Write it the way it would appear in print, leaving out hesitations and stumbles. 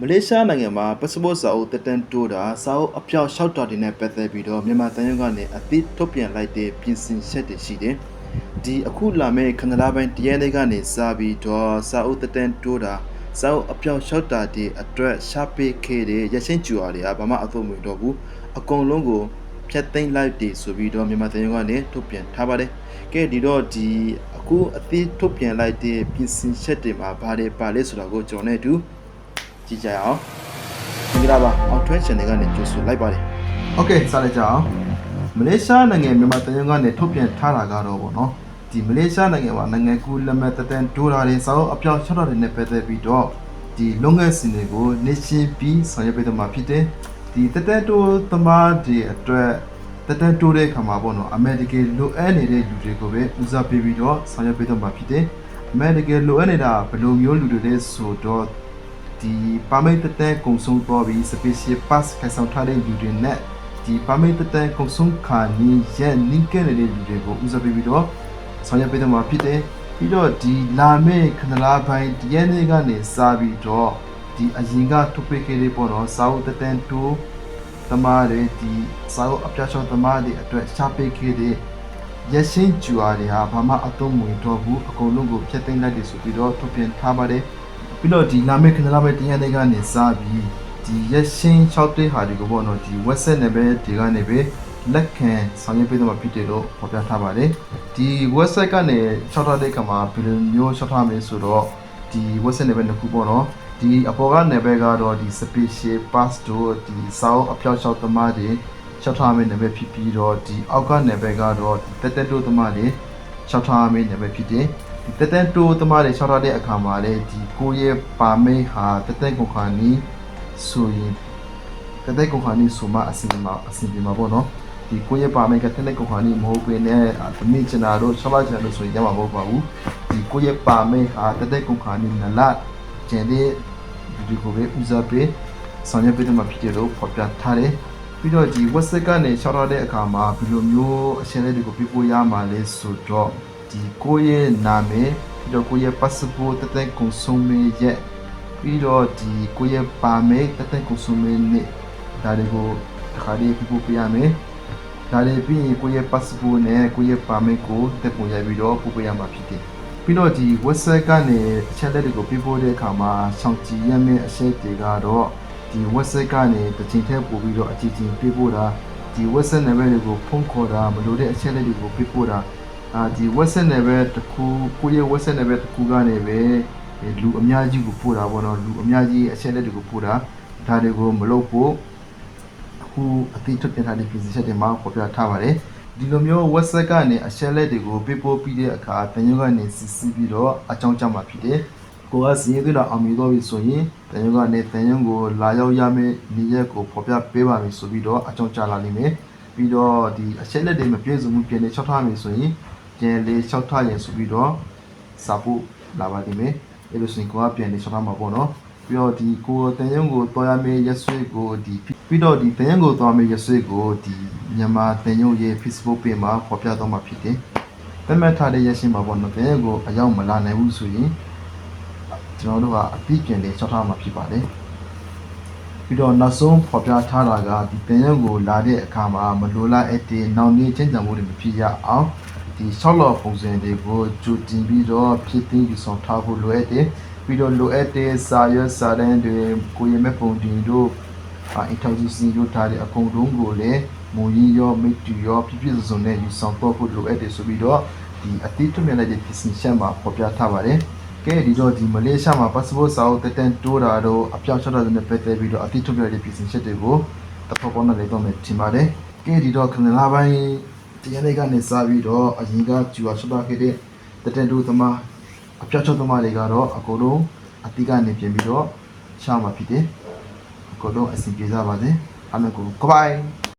မလေးရှားနိုင်ငံမှာပတ်စပို့စာအုပ်တက်တန်းတိုးတာစာအုပ်အပြောက်လျှောက်တာတွေနဲ့ပတ်သက်ပြီးတော့မြန်မာတန်ရုံကနေအသစ်ထုတ်ပြန်လိုက်တဲ့ပြင်ဆင်ချက်တွေရှိတယ်။ဒီအခုလာမယ့်ခဏလာပိုင်းတရက်နေ့ကနေစပြီးတော့စာအုပ်တက်တန်းတိုးတာစာအုပ်အပြောက်လျှောက်တာတွေအတွက်ရှားပေးခဲ့တဲ့ရရှင်းကျူအားတွေကဘာမှအသုံးမဝင်တော့ဘူး။အကုန်လုံးကိုဖြတ်သိမ်းလိုက်တယ်ဆိုပြီးတော့မြန်မာတန်ရုံကနေထုတ်ပြန်ထားပါတယ်။ကဲဒီတော့ဒီအခုအသစ်ထုတ်ပြန်လိုက်တဲ့ပြင်ဆင်ချက်တွေမှာဘာတွေပါလဲဆိုတာကိုကျွန်တော်နဲ့အတူကြည့်ကြရအောင်မင်္ဂလာပါအောင်ထွန်း channel ကနေကြိုဆိုလိုက်ပါတယ်โอเคစလိုက်ကြအောင်မလေးရှားနိုင်ငံမြန်မာတန်ရုံကနေထုတ်ပြန်ထားတာကတော့ပေါ့နော်ဒီမလေးရှားနိုင်ငံမှာနိုင်ငံကူးလက်မှတ်တက်တန်းဒိုလာတွေစာအုပ်အပြောက်600တွေနဲ့ပတ်သက်ပြီးတော့ဒီလုပ်ငန်းစဉ်တွေကိုနေချင်းပြီးဆောင်ရွက်ပေးတော့မှာဖြစ်တယ်ဒီတက်တန်းတိုးသမားတွေအတွက်တက်တန်းတိုးတဲ့ခါမှာပေါ့နော်အမေရိကန်လိုအပ်နေတဲ့လူတွေကိုပဲဦးစားပေးပြီးတော့ဆောင်ရွက်ပေးတော့မှာဖြစ်တယ်အမေရိကန်လိုအပ်နေတာဘယ်လိုမျိုးလူတွေလဲဆိုတော့ဒီပါမိတ်တက်တန်းကုံဆုံးတော့ပြီး special pass ခိုင်ဆောင်ထားတဲ့လူတွေနဲ့ဒီပါမိတ်တက်တန်းကုံဆုံးခါနီးရဲ့နိကဲနေတဲ့လူတွေကိုဦးစားပေးပြီးတော့ဆောင်ရွက်ပေးတော့မှာဖြစ်တယ်ပြီးတော့ဒီလာမယ့်ခဏလာပိုင်းတရက်နေ့ကနေစပြီးတော့ဒီအရင်ကထုတ်ပေးခဲ့တဲ့ပေါ့နော်စာအုပ်တက်တန်းတိုးသမားတွေဒီစာအုပ်အပြတ်ချောသမားတွေအတွက်ရှားပေးခဲ့တဲ့ရရှင်းကျူအားတွေဟာဘာမှအသုံးမဝင်တော့ဘူးအကုန်လုံးကိုဖျက်သိမ်းလိုက်တယ်ဆိုပြီးတော့ထုတ်ပြန်ထားပါတယ်ပြီးတော့ဒီလာမယ့်ခဏလာပိုင်းတရက်နေ့ကနေစပြီးဒီရရှင်း6တဲ့ဟာတွေကိုပေါ့နော်ဒီ website နဲ့ပဲဒီကနေပဲလက်ခံဆောင်ရွက်ပေးတော့မှာဖြစ်တယ်လို့ဖော်ပြထားပါတယ်ဒီ website ကနေ6ထားတဲ့ခါမှာဘယ်လိုမျိုး6ထားမလဲဆိုတော့ဒီ website နဲ့ပဲတစ်ခုပေါ့နော်ဒီအပေါ်ကနေပဲကတော့ဒီ special pass တို့ဒီစာအုပ်အပြောက်6သမားတွေ6ထားမယ်နဲ့ပဲဖြစ်ပြီးတော့ဒီအောက်ကနေပဲကတော့တက်တက်တိုးသမားတွေ6ထားမယ်နဲ့ပဲဖြစ်တယ်တက်တက်တိုးသမားတွေ6ထားတဲ့အခါမှာလေဒီကိုရဲ့ပါမိတ်ဟာတက်တက်ကုန်ခါနီးဆိုရင်တက်တက်ကုန်ခါနီးဆိုမှအစီအစဉ်မှာပေါ့နော်ဒီကိုရဲ့ပါမိတ်ကတက်တက်ကုန်ခါနီးမဟုတ်ဘဲနဲ့သမီးချနာတို့6လချနာတို့ဆိုရင်ရမှာမဟုတ်ပါဘူးဒီကိုရဲ့ပါမိတ်ဟာတက်တက်ကုန်ခါနီးနလကျန်တဲ့ဒီကိုပဲဦးစားပေးဆောင်ရွက်ပေးတဲ့မှာဖြစ်တယ်လို့ဖော်ပြထားတယ်ပြီးတော့ဒီ website ကနေရှောက်ထားတဲ့အခါမှာဘယ်လိုမျိုးအချက်အလက်တွေကိုပြပို့ရမှာလဲဆိုတော့ဒီကိုရဲ့နာမည်ပြီးတော့ကိုရဲ့ passport တက်တဲ့ consumer ရဲ့ပြီးတော့ဒီကိုရဲ့ permit တက်တဲ့ consumer နဲ့ဒါတွေကိုတစ်ခါတည်းပြပို့ပြရမယ်ဒါတွေပြီးရင်ကိုရဲ့ passport နဲ့ကိုရဲ့ permit ကိုတက်ပုံရိုက်ပြီးတော့ပို့ပြရမှာဖြစ်တယ်ပြီးတော့ဒီ website ကနေအချက်အလက်တွေကိုပြပို့တဲ့အခါမှာစောင့်ကြည့်ရမယ့်အချက်တွေကတော့ဒီ website ကနေတစ်ချိန်ထည့်ပို့ပြီးတော့အကြည့်ချင်းပြပို့တာဒီ website နယ်ပယ်တွေကိုဖုန်းခေါ်တာမလို့တဲ့အချက်အလက်တွေကိုပြပို့တာဒီ website နယ်ပယ်တစ်ခုကိုရဲ့ website နယ်ပယ်တစ်ခုကနေပဲလူအများကြီးကိုပို့တာပေါ့နော်လူအများကြီးအချက်အလက်တွေကိုပို့တာဒါတွေကိုမလုပ်ဖို့အခုအတိထုတ်ပြန်ထားတဲ့ပြင်ဆင်ချက်တွေမှာဖော်ပြထားပါတယ်ဒီလိုမျိုး website ကနေအချက်လက်တွေကိုပြပို့ပြီးတဲ့အခါတန်ရုံကနေစစ်ဆေးပြီးတော့အကြောင်းကြားမှာဖြစ်တယ်ကိုကစီးရဲတော့အောင်မြင်တော့ပြီဆိုရင်တန်ရုံကနေတန်ရုံကိုလာရောက်ရမယ့်နေရက်ကိုဖော်ပြပေးပါမယ်ဆိုပြီးတော့အကြောင်းကြားလာလိမ့်မယ်ပြီးတော့ဒီအချက်လက်တွေမပြည့်စုံမှုပြင်နေ6ထားမယ်ဆိုရင်ပြန်လေ6ထားရင်ဆိုပြီးတော့စာပို့လာပါလိမ့်မယ်အဲ့လိုဆိုရင်ကိုကပြန်လေ6ထားမှာပေါ့နော်ပြီးတော့ဒီကိုတန်ရုံကိုတော်ရမယ့်ရက်စွဲကိုဒီပြီးတော့ဒီတန်ရုံကိုတော်မယ့်ရက်စွဲကိုဒီမြန်မာတန်ရုံရဲ့ Facebook page မှာဖော်ပြတော့မှာဖြစ်တယ်တတ်မှတ်ထားတဲ့ရက်ရှင်းမှာပေါ့နော်တန်ရုံကိုအရောက်မလာနိုင်ဘူးဆိုရင်ကျွန်တော်တို့ကအပြည့်ပြန်လေ6ထားမှာဖြစ်ပါတယ်ပြီးတော့နောက်ဆုံးဖော်ပြထားတာကဒီတန်ရုံကိုလာတဲ့အခါမှာမလိုလားအပ်တဲ့နောက်နေ့ချင်းကြံမှုတွေမဖြစ်ရအောင်ဒီ6လော်ပုံစံတွေကိုကြိုတင်ပြီးတော့ဖြစ်သိယူဆောင်ထားဖို့လိုအပ်တယ်ပြီးတော့လိုအပ်တဲ့စာရွက်စာတမ်းတွေကိုရမဲ့ပုံတင်တို့introduction တို့ထားတဲ့အကုန်လုံးကိုလည်းမူရင်းရောမိတူရောပြည့်စုံတဲ့ယူဆောင်ဖို့လိုအပ်တယ်ဆိုပြီးတော့ဒီအတိတ်ထုတ်ပြန်လိုက်တဲ့ပြင်ဆင်ချက်မှာဖော်ပြထားပါတယ်ကဲဒီတော့ဒီမလေးရှားမှာ passport စာအုပ်တက်တန်းတိုးတာတော့အပြောက်ချတာတွေနဲ့ပတ်သက်ပြီးတော့အတိတ်ထုတ်ပြန်တဲ့ပြင်ဆင်ချက်တွေကိုတစ်ဖက်ပေါ်နဲ့လည်းတော့မယ်ထင်ပါတယ်ကဲဒီတော့ခဏလာပိုင်းတရားလေးကနေစပြီးတော့အရင်ကကျူအားချတာခဲ့တဲ့တက်တန်းတိုးသမားအပြောက်ချသမားတွေကတော့အကုန်လုံးအတိကနေပြင်ပြီးတော့ရှာမှာဖြစ်တယ်အကုန်လုံးအဆင်ပြေကြပါစေအားလုံးကို goodbye